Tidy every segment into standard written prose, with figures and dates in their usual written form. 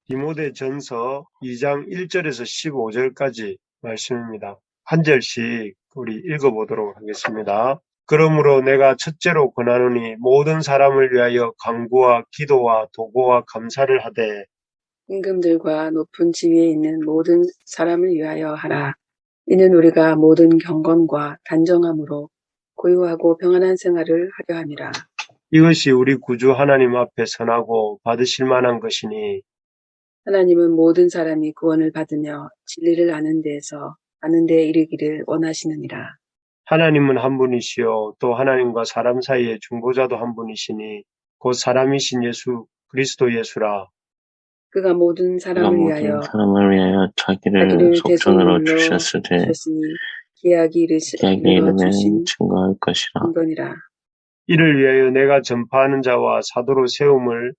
디모데전서 2장 1절에서 15절까지 말씀입니다. 한 절씩 우리 읽어보도록 하겠습니다. 그러므로 내가 첫째로 권하노니 모든 사람을 위하여 간구와 기도와 도고와 감사를 하되 임금들과 높은 지위에 있는 모든 사람을 위하여 하라. 이는 우리가 모든 경건과 단정함으로 고요하고 평안한 생활을 하려 함이라. 이것이 우리 구주 하나님 앞에 선하고 받으실 만한 것이니 하나님은 모든 사람이 구원을 받으며 진리를 아는 데 이르기를 원하시느니라. 하나님은 한 분이시요 또 하나님과 사람 사이의 중보자도 한 분이시니 곧 사람이신 예수 그리스도 예수라. 그가 모든 그가 사람을 모든 위하여 사람을 위하여 자기를 자기를 속전으로 대속물로 주셨으되 주셨으니 기약이 기약에 이르러 이르면 주신 증거할 것이라. 증거니라. 이를 위하여 내가 전파하는 자와 사도로 세움을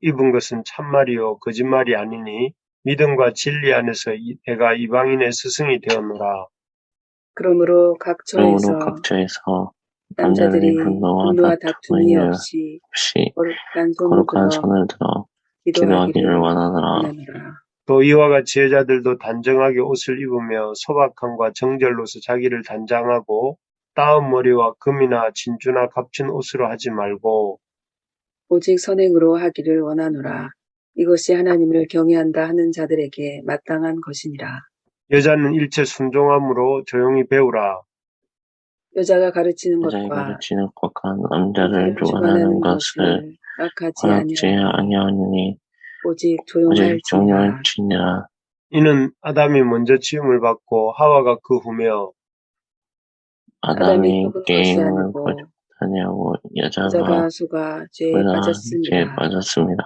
입은 것은 참말이요 거짓말이 아니니 믿음과 진리 안에서 내가 이방인의 스승이 되었노라. 그러므로 각 그러므로 처에서 각처에서 남자들이 남자들이 분노와 다툼이 다툼이 없이 없이 거룩한 거룩한 손을 들어 기도하기를 기도하기를 원하노라. 원하노라. 또 이와 같이 여자들도 단정하게 옷을 입으며 소박함과 정절로서 자기를 단장하고 따은 머리와 금이나 진주나 값진 옷으로 하지 말고 오직 선행으로 하기를 원하노라. 이것이 하나님을 경외한다 하는 자들에게 마땅한 것이니라. 여자는 일체 순종함으로 조용히 배우라. 여자가 가르치는 여자의 것과 가르치는 것과 남자를 남자를 주관하는 주관하는 것을 것을 악하지 허락지 아니하니 아니하느니 오직 오직 조용할지니라. 종료할지니라. 이는 아담이 먼저 지음을 받고 하와가 그 후며 아담이 아담이 속은 것이 게임을 아니고 하냐고 여자가 속아 죄에 그러나 죄에 빠졌습니다. 빠졌습니다.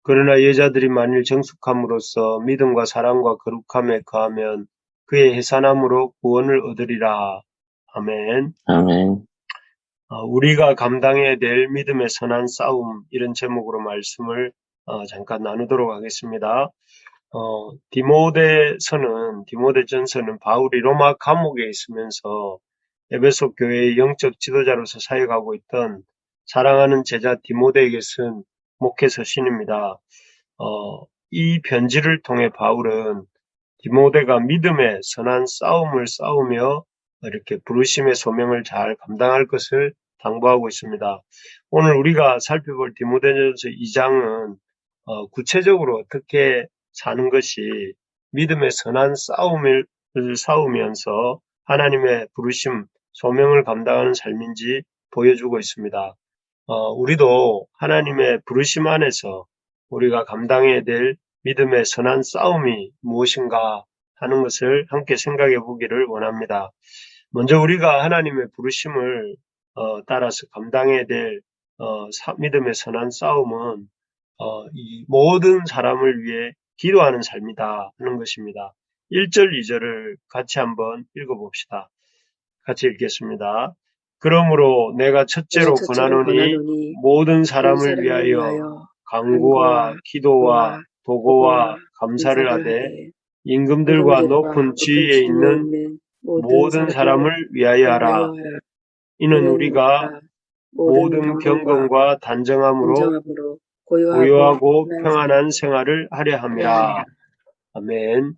그러나 여자들이 만일 정숙함으로써 믿음과 사랑과 거룩함에 거하면 그의 해산함으로 구원을 얻으리라. 아멘. 아멘. 우리가 감당해야 될 믿음의 선한 싸움 이런 제목으로 말씀을 잠깐 나누도록 하겠습니다. 디모데전서는 바울이 로마 감옥에 있으면서 에베소 교회의 영적 지도자로서 사역하고 있던 사랑하는 제자 디모데에게 쓴 목회 서신입니다. 이 편지를 통해 바울은 디모데가 믿음의 선한 싸움을 싸우며 이렇게 부르심의 소명을 잘 감당할 것을 당부하고 있습니다. 오늘 우리가 살펴볼 디모데전서 2장은 구체적으로 어떻게 사는 것이 믿음의 선한 싸움을 싸우면서 하나님의 부르심, 소명을 감당하는 삶인지 보여주고 있습니다. 우리도 하나님의 부르심 안에서 우리가 감당해야 될 믿음의 선한 싸움이 무엇인가 하는 것을 함께 생각해 보기를 원합니다. 먼저 우리가 하나님의 부르심을 따라서 감당해야 될 믿음의 선한 싸움은 이 모든 사람을 위해 기도하는 삶이다 하는 것입니다. 1절, 2절을 같이 한번 읽어봅시다. 같이 읽겠습니다. 그러므로 내가 첫째로 권하노니 모든 사람을 위하여 간구와 기도와 도고와 감사를 하되 임금들과 높은 지위에 있는 모든 사람을 위하여 하라. 이는 우리가 모든 경건과 단정함으로 고요하고 평안한 생활을 하려 함이라. 아멘.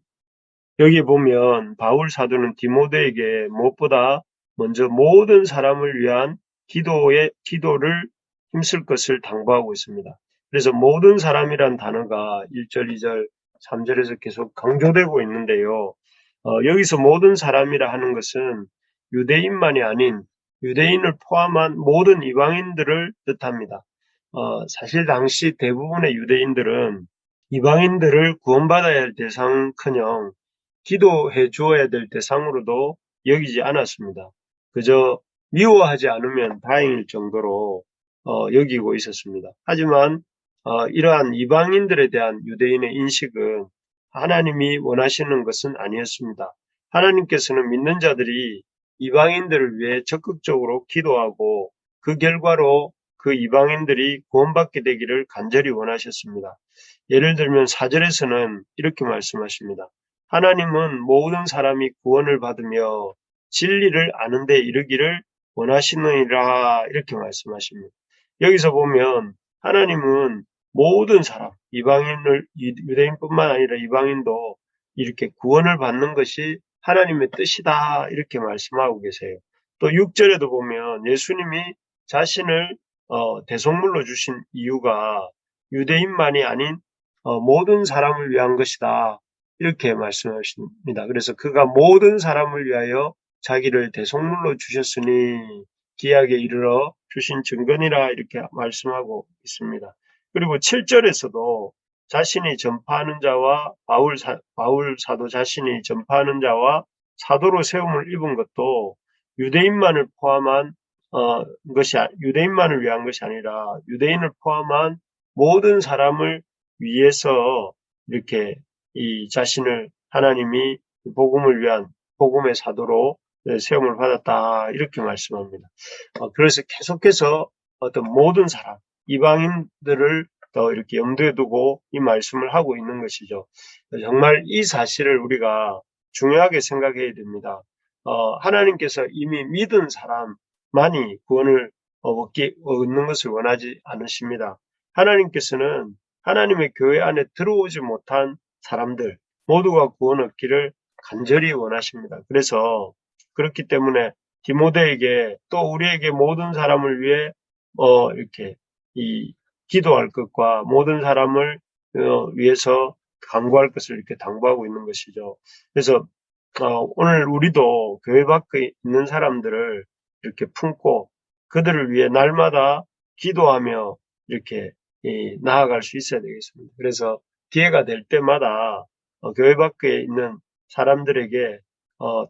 여기 보면 바울 사도는 디모데에게 무엇보다 먼저 모든 사람을 위한 기도를 힘쓸 것을 당부하고 있습니다. 그래서 모든 사람이란 단어가 1절, 2절, 3절에서 계속 강조되고 있는데요. 여기서 모든 사람이라 하는 것은 유대인만이 아닌 유대인을 포함한 모든 이방인들을 뜻합니다. 사실 당시 대부분의 유대인들은 이방인들을 구원받아야 할 대상커녕 기도해 주어야 될 대상으로도 여기지 않았습니다. 그저 미워하지 않으면 다행일 정도로 여기고 있었습니다. 하지만 이러한 이방인들에 대한 유대인의 인식은 하나님이 원하시는 것은 아니었습니다. 하나님께서는 믿는 자들이 이방인들을 위해 적극적으로 기도하고 그 결과로 그 이방인들이 구원받게 되기를 간절히 원하셨습니다. 예를 들면 4절에서는 이렇게 말씀하십니다. 하나님은 모든 사람이 구원을 받으며 진리를 아는 데 이르기를 원하시느니라 이렇게 말씀하십니다. 여기서 보면 하나님은 모든 사람, 유대인뿐만 아니라 이방인도 이렇게 구원을 받는 것이 하나님의 뜻이다. 이렇게 말씀하고 계세요. 또 6절에도 보면 예수님이 자신을 대속물로 주신 이유가 유대인만이 아닌 모든 사람을 위한 것이다. 이렇게 말씀하십니다. 그래서 그가 모든 사람을 위하여 자기를 대속물로 주셨으니 기약에 이르러 주신 증거니라 이렇게 말씀하고 있습니다. 그리고 7절에서도 자신이 전파하는 자와 바울 사도 자신이 전파하는 자와 사도로 세움을 입은 것도 유대인만을 포함한 유대인만을 위한 것이 아니라 유대인을 포함한 모든 사람을 위해서 이렇게 이 자신을 하나님이 복음을 위한 복음의 사도로 세움을 받았다 이렇게 말씀합니다. 그래서 계속해서 어떤 모든 사람 이방인들을 더 이렇게 염두에 두고 이 말씀을 하고 있는 것이죠. 정말 이 사실을 우리가 중요하게 생각해야 됩니다. 하나님께서 이미 믿은 사람만이 구원을 얻는 것을 원하지 않으십니다. 하나님께서는 하나님의 교회 안에 들어오지 못한 사람들 모두가 구원 얻기를 간절히 원하십니다. 그래서 그렇기 때문에 디모데에게 또 우리에게 모든 사람을 위해 이렇게 기도할 것과 모든 사람을 위해서 간구할 것을 이렇게 당부하고 있는 것이죠. 그래서 오늘 우리도 교회 밖에 있는 사람들을 이렇게 품고 그들을 위해 날마다 기도하며 이렇게 나아갈 수 있어야 되겠습니다. 그래서 기회가 될 때마다 교회 밖에 있는 사람들에게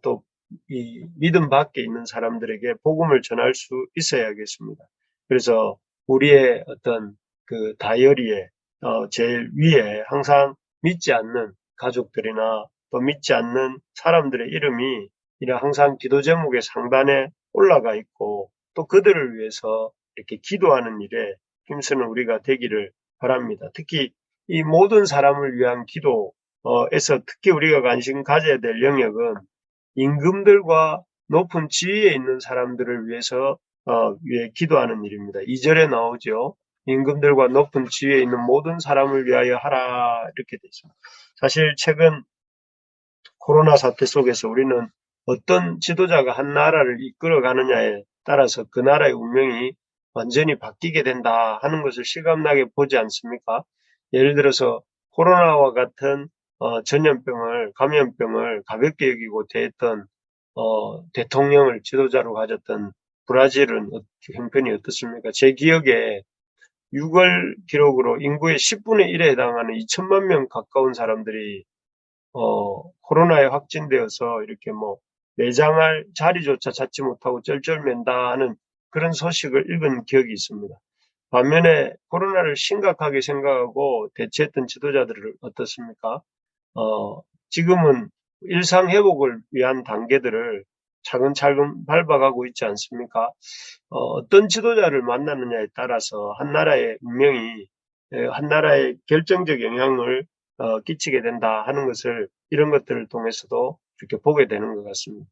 또 이 믿음 밖에 있는 사람들에게 복음을 전할 수 있어야겠습니다. 그래서 우리의 어떤 그 다이어리에 제일 위에 항상 믿지 않는 가족들이나 또 믿지 않는 사람들의 이름이 항상 기도 제목의 상단에 올라가 있고 또 그들을 위해서 이렇게 기도하는 일에 힘쓰는 우리가 되기를 바랍니다. 특히 이 모든 사람을 위한 기도에서 특히 우리가 관심 가져야 될 영역은 임금들과 높은 지위에 있는 사람들을 위해서 위해 기도하는 일입니다. 2절에 나오죠. 임금들과 높은 지위에 있는 모든 사람을 위하여 하라 이렇게 되어 있습니다. 사실 최근 코로나 사태 속에서 우리는 어떤 지도자가 한 나라를 이끌어가느냐에 따라서 그 나라의 운명이 완전히 바뀌게 된다 하는 것을 실감나게 보지 않습니까? 예를 들어서 코로나와 같은 감염병을 가볍게 여기고 대했던 대통령을 지도자로 가졌던 브라질은 형편이 어떻습니까? 제 기억에 6월 기록으로 인구의 10분의 1에 해당하는 2천만 명 가까운 사람들이 코로나에 확진되어서 이렇게 내장할 자리조차 찾지 못하고 쩔쩔맨다 하는 그런 소식을 읽은 기억이 있습니다. 반면에 코로나를 심각하게 생각하고 대처했던 지도자들은 어떻습니까? 지금은 일상 회복을 위한 단계들을 차근차근 밟아가고 있지 않습니까? 어떤 지도자를 만나느냐에 따라서 한 나라의 운명이 한 나라의 결정적 영향을 끼치게 된다 하는 것을 이런 것들을 통해서도 이렇게 보게 되는 것 같습니다.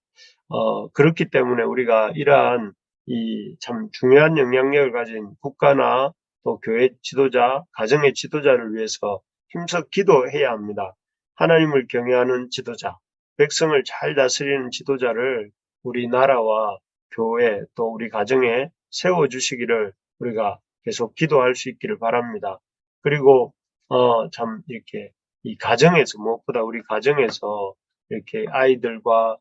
그렇기 때문에 우리가 이러한 이 참 중요한 영향력을 가진 국가나 또 교회 지도자, 가정의 지도자를 위해서 힘써 기도해야 합니다. 하나님을 경외하는 지도자, 백성을 잘 다스리는 지도자를 우리 나라와 교회 또 우리 가정에 세워주시기를 우리가 계속 기도할 수 있기를 바랍니다. 그리고 참 이렇게 이 가정에서 무엇보다 우리 가정에서 이렇게 아이들과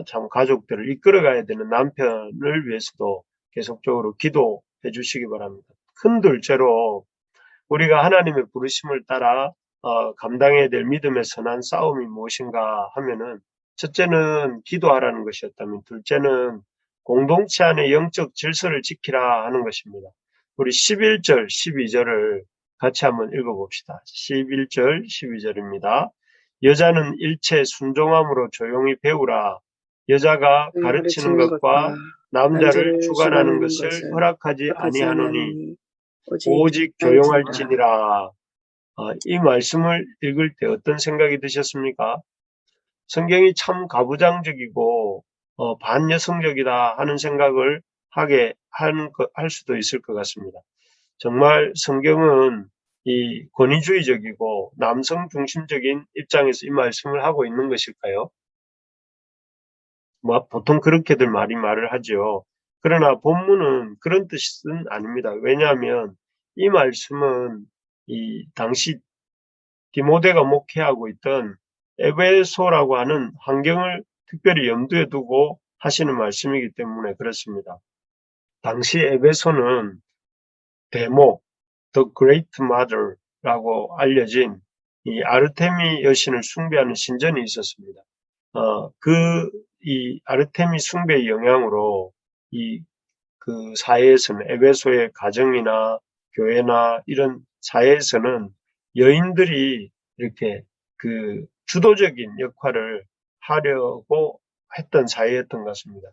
참 가족들을 이끌어가야 되는 남편을 위해서도 계속적으로 기도해 주시기 바랍니다. 큰 둘째로 우리가 하나님의 부르심을 따라 감당해야 될 믿음의 선한 싸움이 무엇인가 하면은 첫째는 기도하라는 것이었다면 둘째는 공동체 안의 영적 질서를 지키라 하는 것입니다. 우리 11절, 12절을 같이 한번 읽어봅시다. 11절, 12절입니다. 여자는 일체 순종함으로 조용히 배우라. 여자가 가르치는 것과 남자를 주관하는 것을 허락하지 아니하노니 오직 조용할지니라. 이 말씀을 읽을 때 어떤 생각이 드셨습니까? 성경이 참 가부장적이고 반여성적이다 하는 생각을 할 수도 있을 것 같습니다. 정말 성경은 이 권위주의적이고 남성 중심적인 입장에서 이 말씀을 하고 있는 것일까요? 뭐 보통 그렇게들 말을 하죠. 그러나 본문은 그런 뜻은 아닙니다. 왜냐하면 이 말씀은 이 당시 디모데가 목회하고 있던 에베소라고 하는 환경을 특별히 염두에 두고 하시는 말씀이기 때문에 그렇습니다. 당시 에베소는 데모, The Great Mother라고 알려진 이 아르테미 여신을 숭배하는 신전이 있었습니다. 이 아르테미 숭배의 영향으로 그 사회에서는 에베소의 가정이나 교회나 이런 사회에서는 여인들이 이렇게 그 주도적인 역할을 하려고 했던 사회였던 것 같습니다.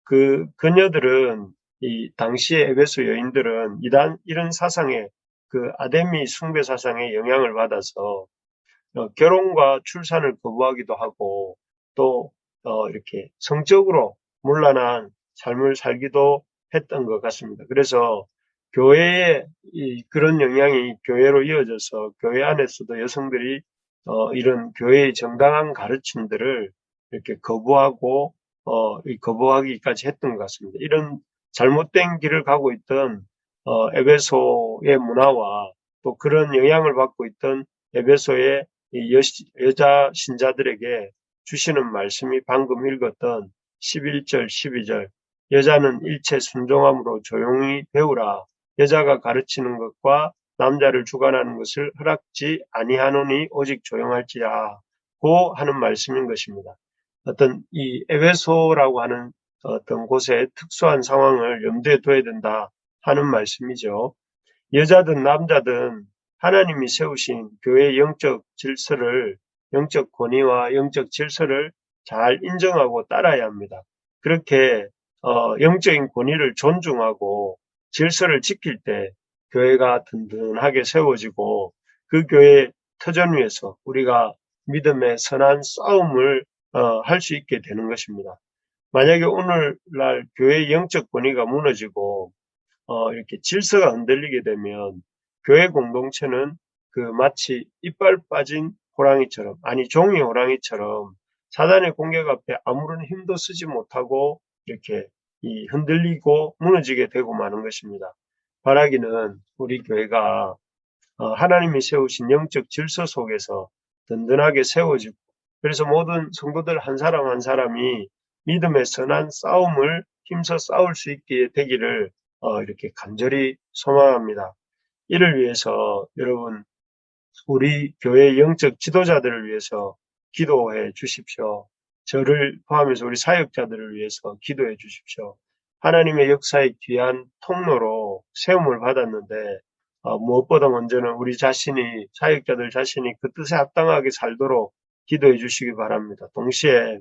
그 그녀들은 이 당시의 에베소 여인들은 이런 사상에 그 아데미 숭배 사상에 영향을 받아서 결혼과 출산을 거부하기도 하고 또 이렇게 성적으로 문란한 삶을 살기도 했던 것 같습니다. 그래서 교회의 그런 영향이 교회로 이어져서 교회 안에서도 여성들이 이런 교회의 정당한 가르침들을 이렇게 거부하기까지 했던 것 같습니다. 이런 잘못된 길을 가고 있던 에베소의 문화와 또 그런 영향을 받고 있던 에베소의 여자 신자들에게 주시는 말씀이 방금 읽었던 11절, 12절 여자는 일체 순종함으로 조용히 배우라. 여자가 가르치는 것과 남자를 주관하는 것을 허락지 아니하노니 오직 조용할지야. 고 하는 말씀인 것입니다. 어떤 이 에베소라고 하는 어떤 곳의 특수한 상황을 염두에 둬야 된다 하는 말씀이죠. 여자든 남자든 하나님이 세우신 교회의 영적 질서를, 영적 권위와 영적 질서를 잘 인정하고 따라야 합니다. 그렇게 영적인 권위를 존중하고 질서를 지킬 때 교회가 든든하게 세워지고 그 교회의 터전 위에서 우리가 믿음의 선한 싸움을 할 수 있게 되는 것입니다. 만약에 오늘날 교회의 영적 권위가 무너지고 이렇게 질서가 흔들리게 되면 교회 공동체는 그 마치 이빨 빠진 호랑이처럼, 아니 종이 호랑이처럼 사단의 공격 앞에 아무런 힘도 쓰지 못하고 이렇게 흔들리고 무너지게 되고 마는 것입니다. 바라기는 우리 교회가 하나님이 세우신 영적 질서 속에서 든든하게 세워지고 그래서 모든 성도들 한 사람 한 사람이 믿음의 선한 싸움을 힘써 싸울 수 있게 되기를 이렇게 간절히 소망합니다. 이를 위해서 여러분 우리 교회 영적 지도자들을 위해서 기도해 주십시오. 저를 포함해서 우리 사역자들을 위해서 기도해 주십시오. 하나님의 역사의 귀한 통로로 세움을 받았는데 무엇보다 먼저는 우리 자신이 사역자들 자신이 그 뜻에 합당하게 살도록 기도해 주시기 바랍니다. 동시에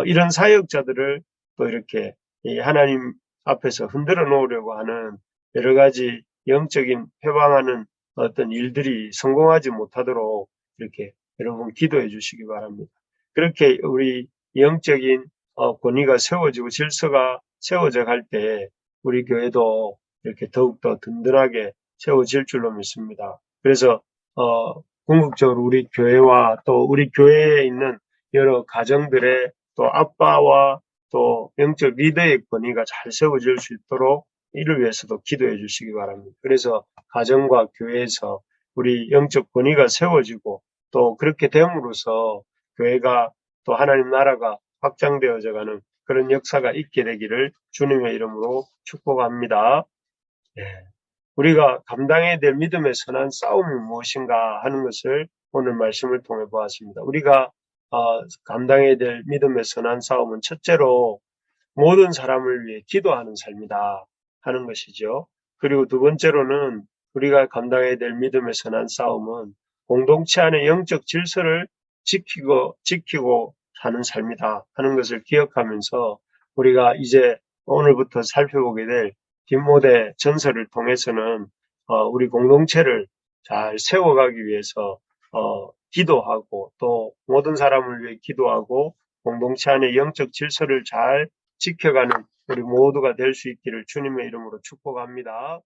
이런 사역자들을 또 이렇게 하나님 앞에서 흔들어 놓으려고 하는 여러 가지 영적인 회방하는 어떤 일들이 성공하지 못하도록 이렇게 여러분 기도해 주시기 바랍니다. 그렇게 우리 영적인 권위가 세워지고 질서가 세워져 갈 때 우리 교회도 이렇게 더욱더 든든하게 세워질 줄로 믿습니다. 그래서 궁극적으로 우리 교회와 또 우리 교회에 있는 여러 가정들의 또 아빠와 또 영적 리더의 권위가 잘 세워질 수 있도록 이를 위해서도 기도해 주시기 바랍니다. 그래서 가정과 교회에서 우리 영적 권위가 세워지고 또 그렇게 됨으로써 교회가 또 하나님 나라가 확장되어져 가는 그런 역사가 있게 되기를 주님의 이름으로 축복합니다. 네. 우리가 감당해야 될 믿음의 선한 싸움이 무엇인가 하는 것을 오늘 말씀을 통해 보았습니다. 우리가 감당해야 될 믿음의 선한 싸움은 첫째로 모든 사람을 위해 기도하는 삶이다 하는 것이죠. 그리고 두 번째로는 우리가 감당해야 될 믿음의 선한 싸움은 공동체 안의 영적 질서를 지키고 사는 삶이다 하는 것을 기억하면서 우리가 이제 오늘부터 살펴보게 될 디모데 전서를 통해서는 우리 공동체를 잘 세워가기 위해서 기도하고 또 모든 사람을 위해 기도하고 공동체 안의 영적 질서를 잘 지켜가는 우리 모두가 될 수 있기를 주님의 이름으로 축복합니다.